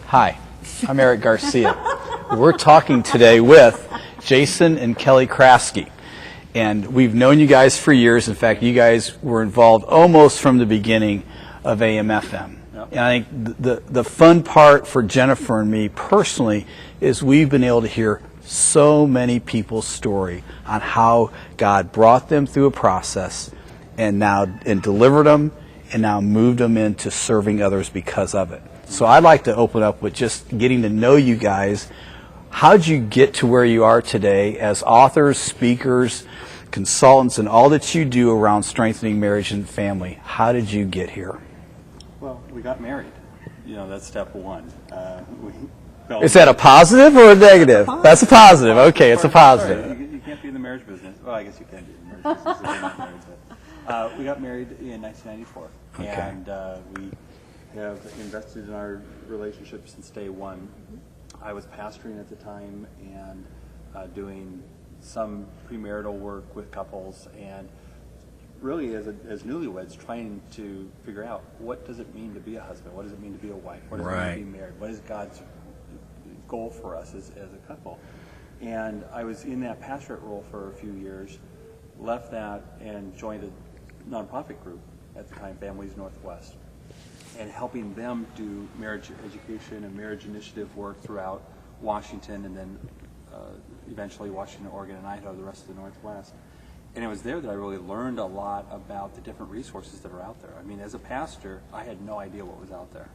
Hi, I'm Eric Garcia. We're talking today with Jason and Kelli Krafsky. And we've known you guys for years. In fact, you guys were involved almost from the beginning of AMFM. Yep. And I think the fun part for Jennifer and me personally is we've been able to hear so many people's story on how God brought them through a process and delivered them and now moved them into serving others because of it. So I'd like to open up with just getting to know you guys. How'd you get to where you are today as authors, speakers, consultants, and all that you do around strengthening marriage and family? How did you get here? Well, we got married. You know, that's step one. Is that a positive or a negative? That's a positive. Okay, it's a positive. Sorry, you can't be in the marriage business. Well, I guess you can be in the marriage business. If you're not married, but, we got married in 1994, okay. And we have invested in our relationship since day one. I was pastoring at the time and doing some premarital work with couples, and really as newlyweds trying to figure out what does it mean to be a husband, what does it mean to be a wife, what does it mean to be married, what is God's goal for us as a couple. And I was in that pastorate role for a few years, left that and joined a nonprofit group at the time, Families Northwest, and helping them do marriage education and marriage initiative work throughout Washington, and then eventually Washington, Oregon, and Idaho, the rest of the Northwest. And it was there that I really learned a lot about the different resources that are out there. I mean, as a pastor, I had no idea what was out there.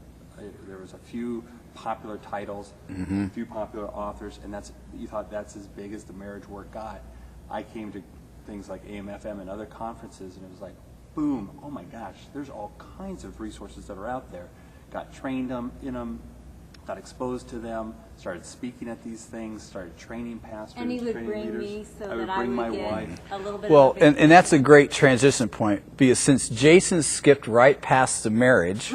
There was a few popular titles, a few popular authors, and you thought that's as big as the marriage work got. I came to things like AMFM and other conferences, and it was like, boom, oh my gosh, there's all kinds of resources that are out there. Got trained in them, got exposed to them, started speaking at these things, started training pastors, and he would training bring leaders. me so I would that bring I my would get wife. a little bit Well, of and that's a great transition point, because since Jason skipped right past the marriage,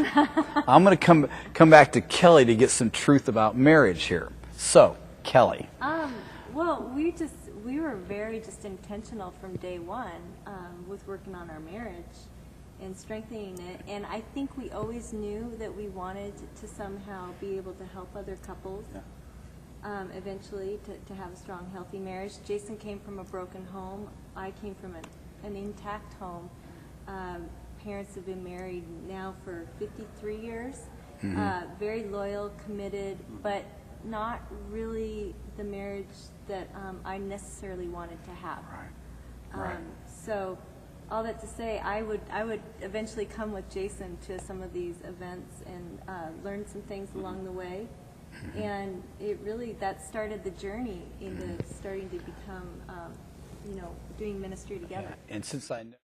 I'm going to come back to Kelli to get some truth about marriage here. So, Kelli. Well, we were very just intentional from day one with working on our marriage and strengthening it. And I think we always knew that we wanted to somehow be able to help other couples eventually to have a strong, healthy marriage. Jason came from a broken home. I came from an intact home. Parents have been married now for 53 years. Very loyal, committed, but not really the marriage that I necessarily wanted to have. Right. So all that to say, I would eventually come with Jason to some of these events and learn some things along the way. And it really, that started the journey into starting to become, doing ministry together. Yeah. And since I know